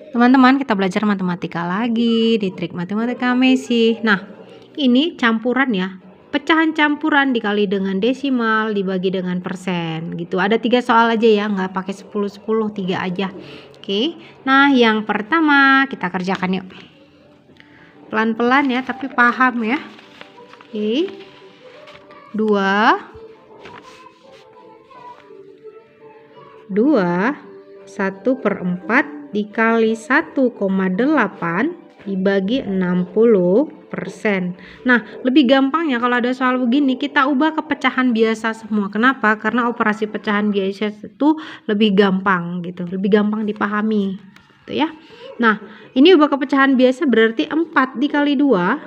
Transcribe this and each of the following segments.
Teman-teman, kita belajar matematika lagi di trik matematika Messi. Nah, ini campuran ya. Pecahan campuran dikali dengan desimal dibagi dengan persen gitu. Ada 3 soal aja ya, nggak pakai 10 10, 3 aja. Oke. Nah, yang pertama kita kerjakan yuk. Pelan-pelan ya, tapi paham ya. Oke. 1/4 dikali 1,8 dibagi 60%. Nah, lebih gampangnya kalau ada soal begini kita ubah ke pecahan biasa semua. Kenapa? Karena operasi pecahan biasa itu lebih gampang gitu, lebih gampang dipahami gitu ya. Nah, ini ubah ke pecahan biasa berarti 4 dikali 2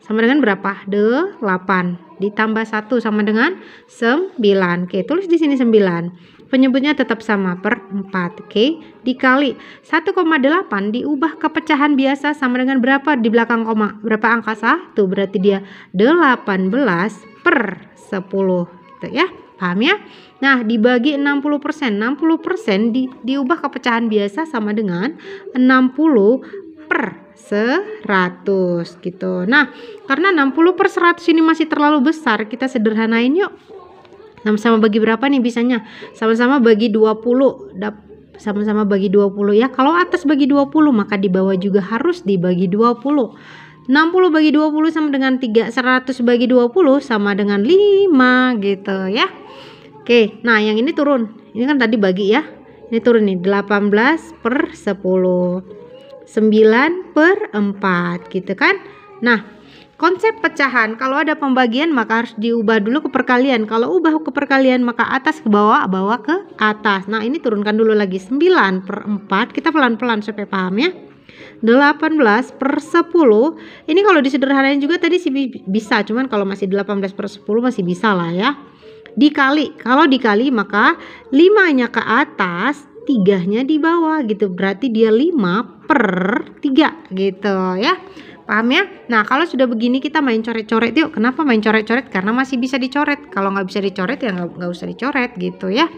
sama dengan berapa? 8 ditambah 1 sama dengan 9. Oke, tulis di sini 9. Penyebutnya tetap sama per 4. Oke, dikali 1,8 diubah ke pecahan biasa sama dengan berapa di belakang koma? Berapa angka 1? Berarti dia 18/10 gitu ya. Paham ya? Nah, dibagi 60%. 60% diubah ke pecahan biasa sama dengan 60/100 gitu. Nah, karena 60/100 ini masih terlalu besar, kita sederhanain yuk. Sama-sama bagi berapa nih bisanya? Sama-sama bagi 20. Sama-sama bagi 20 ya. Kalau atas bagi 20, maka di bawah juga harus dibagi 20. 60 bagi 20 sama dengan 3. 100 bagi 20 sama dengan 5 gitu ya. Oke, nah yang ini turun. Ini kan tadi bagi ya. Ini turun nih, 18/10. 9/4 gitu kan. Nah, konsep pecahan, kalau ada pembagian maka harus diubah dulu ke perkalian. Kalau ubah ke perkalian maka atas ke bawah, bawah ke atas. Nah, ini turunkan dulu lagi 9/4. Kita pelan-pelan supaya paham ya. 18/10. Ini kalau disederhanain juga tadi sih bisa, cuman kalau masih 18/10 masih bisa lah ya. Dikali, kalau dikali maka 5-nya ke atas, 3-nya di bawah gitu. Berarti dia 5/3 gitu ya. Paham ya? Nah, kalau sudah begini kita main coret-coret yuk. Kenapa main coret-coret? Karena masih bisa dicoret. Kalau nggak bisa dicoret ya nggak usah dicoret gitu ya.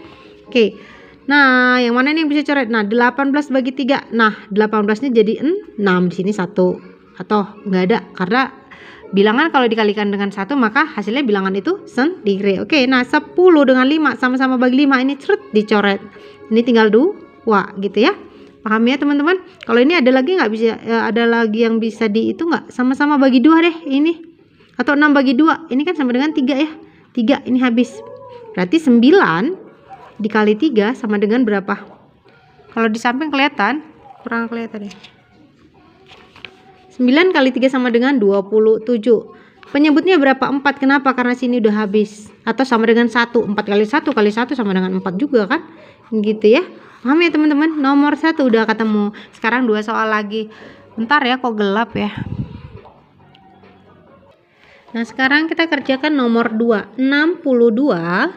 Oke. Nah, yang mana nih yang bisa coret? Nah, 18 bagi 3. Nah, 18-nya jadi 6. Di sini 1. Atau nggak ada karena bilangan kalau dikalikan dengan 1 maka hasilnya bilangan itu sendiri. Oke, nah 10 dengan 5 sama-sama bagi 5 ini cerut dicoret. Ini tinggal 2 gitu ya. Paham ya teman-teman? Kalau ini ada lagi nggak bisa ada lagi yang bisa di itu nggak? Sama-sama bagi 2 deh ini. Atau 6 bagi 2. Ini kan sama dengan 3 ya. 3 ini habis. Berarti 9 dikali 3 sama dengan berapa? Kalau di samping kelihatan, kurang kelihatan ya. 9 kali 3 sama dengan 27. Penyebutnya berapa? 4. Kenapa? Karena sini udah habis. Atau sama dengan 1. 4 kali 1 kali 1 sama dengan 4 juga kan? Gitu ya. Paham ya teman-teman? Nomor 1 udah ketemu. Sekarang 2 soal lagi. Bentar ya, kok gelap ya. Nah, sekarang kita kerjakan nomor 2. 62.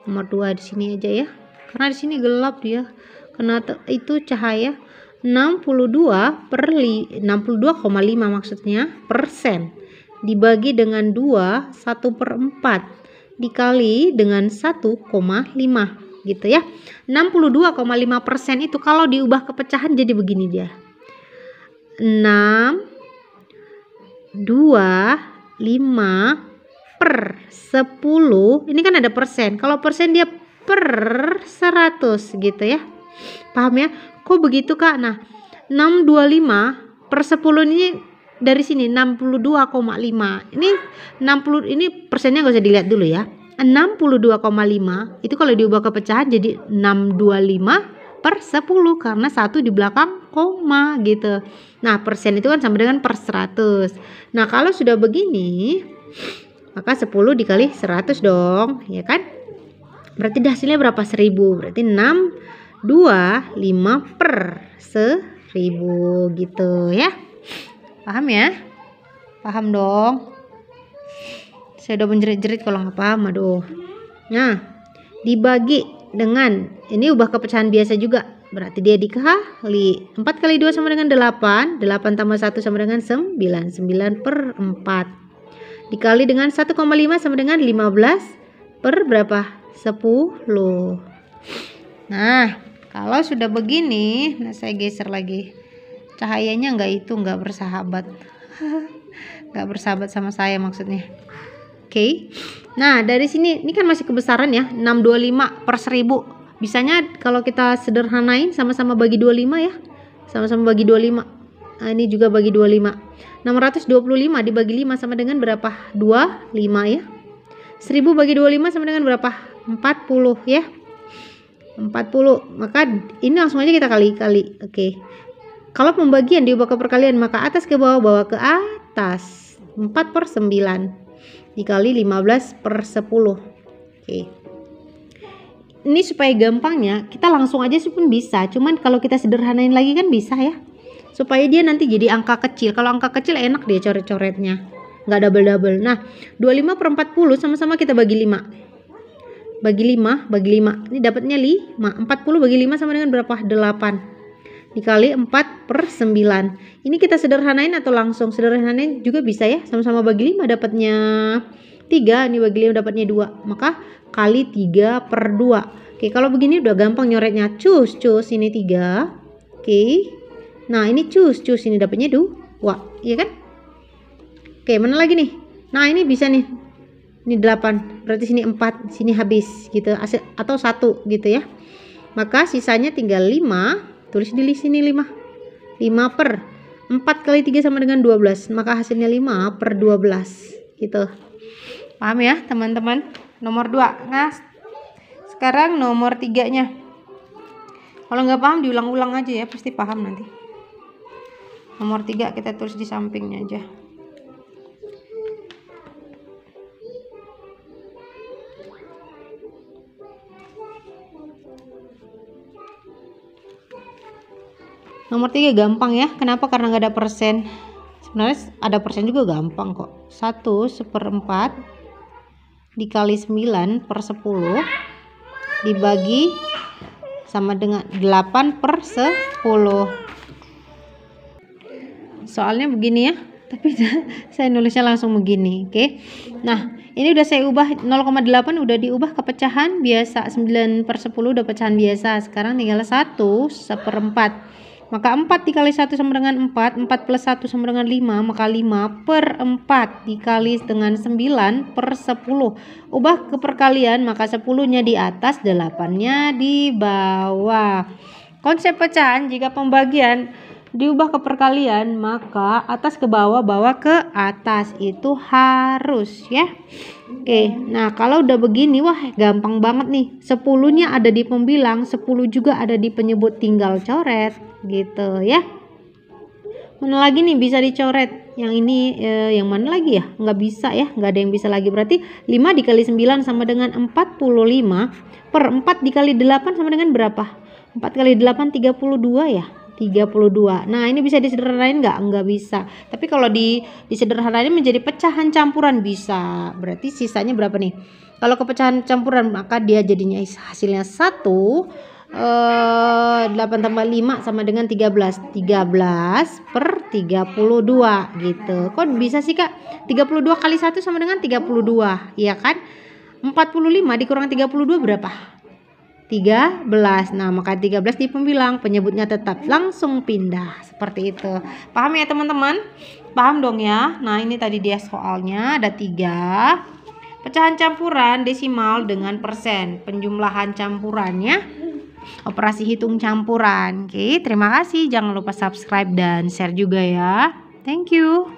Nomor 2 di sini aja ya. Karena di sini gelap dia. Karena itu cahaya. 62,5 maksudnya persen dibagi dengan 2 1/4 dikali dengan 1,5 gitu ya. 62,5% itu kalau diubah ke pecahan jadi begini dia. 6,25/10. Ini kan ada persen. Kalau persen dia per 100 gitu ya. Paham ya? Kok begitu Kak? Nah, 625/10 ini dari sini 62,5. Ini 60, ini persennya nggak usah dilihat dulu ya. 62,5 itu kalau diubah ke pecahan jadi 625/10 karena 1 di belakang koma gitu. Nah, persen itu kan sama dengan per 100. Nah, kalau sudah begini maka 10 dikali 100 dong, ya kan? Berarti hasilnya berapa? 1000. Berarti 625/1000 gitu ya. Paham ya? Paham dong. Saya udah menjerit-jerit kalau nggak paham, aduh. Nah, dibagi dengan ini ubah ke pecahan biasa juga. Berarti dia dikali 4 kali 2 sama dengan 8. 8 tambah 1 sama dengan 9. 9/4 dikali dengan 1,5 sama dengan 15 per berapa? 10. Nah, kalau sudah begini, nah saya geser lagi. Cahayanya nggak bersahabat. Nggak bersahabat sama saya maksudnya. Oke. Nah, dari sini ini kan masih kebesaran ya, 625 per 1000. Bisanya kalau kita sederhanain sama-sama bagi 25 ya. Sama-sama bagi 25. Nah, ini juga bagi 25. 625 dibagi 5 sama dengan berapa? 25 ya. 1000 bagi 25 sama dengan berapa? 40 ya. 40. Maka ini langsung aja kita kali-kali. Oke. Kalau pembagian diubah ke perkalian, maka atas ke bawah, bawah ke atas. 4 per 9 dikali 15 per 10. Oke. Ini supaya gampangnya kita langsung aja sih pun bisa. Cuman kalau kita sederhanain lagi kan bisa ya. Supaya dia nanti jadi angka kecil. Kalau angka kecil enak dia coret-coretnya. Nggak double-double. Nah, 25 per 40 sama-sama kita bagi 5. Bagi 5. Ini dapatnya 5. 40 bagi 5 sama dengan berapa? 8. Dikali 4 per 9. Ini kita sederhanain atau langsung sederhanain juga bisa ya. Sama-sama bagi 5 dapatnya 3. Ini bagi 5 dapatnya 2. Maka kali 3 per 2. Oke, kalau begini udah gampang nyoretnya. Cus ini 3. Oke. Nah, ini cus ini dapatnya 2. Iya kan? Oke, mana lagi nih? Nah, ini bisa nih. Ini 8. Berarti sini 4, sini habis gitu. Atau 1 gitu ya. Maka sisanya tinggal 5. Tulis di sini 5. 5 per 4 kali 3 sama dengan 12. Maka hasilnya 5 per 12. Gitu. Paham ya teman-teman? Nomor 2. Nah, sekarang nomor 3-nya. Kalau nggak paham diulang-ulang aja ya. Pasti paham nanti. Nomor 3 kita tulis di sampingnya aja. Nomor 3 gampang ya. Kenapa? Karena nggak ada persen. Sebenarnya ada persen juga gampang kok. 1/4 dikali 9 per 10 dibagi sama dengan 8 per 10. Soalnya begini ya. Tapi saya nulisnya langsung begini. Oke. Nah, ini udah saya ubah 0,8 udah diubah ke pecahan biasa. 9 per 10 udah pecahan biasa. Sekarang tinggal 1/4. Maka 4 dikali 1 sama dengan 4. 4 plus 1 sama dengan 5. Maka 5 per 4 dikali dengan 9 per 10. Ubah ke perkalian. Maka 10-nya di atas, 8-nya di bawah. Konsep pecahan jika pembagian diubah ke perkalian, maka atas ke bawah, bawah ke atas. Itu harus ya. Oke, nah kalau udah begini, wah gampang banget nih. 10-nya ada di pembilang, 10 juga ada di penyebut, tinggal coret gitu ya. Mana lagi nih bisa dicoret? Yang ini yang mana lagi ya? Nggak bisa ya, nggak ada yang bisa lagi. Berarti 5 dikali 9 sama dengan 45 per 4 dikali 8 sama dengan berapa? 4 kali 8 32 ya. 32. Nah, ini bisa disederhanain nggak? Nggak bisa. Tapi kalau disederhanain menjadi pecahan campuran bisa. Berarti sisanya berapa nih? Kalau ke pecahan campuran maka dia jadinya hasilnya 1. 8 tambah 5 sama dengan 13. 13 per 32 gitu. Kok bisa sih Kak? 32 kali 1 sama dengan 32. Iya kan? 45 dikurang 32 berapa? 13. Nah, maka 13 di pembilang, penyebutnya tetap, langsung pindah. Seperti itu. Paham ya teman-teman? Paham dong ya? Nah, ini tadi dia soalnya ada 3. Pecahan campuran desimal dengan persen. Penjumlahan campurannya, operasi hitung campuran. Oke, terima kasih. Jangan lupa subscribe dan share juga ya. Thank you.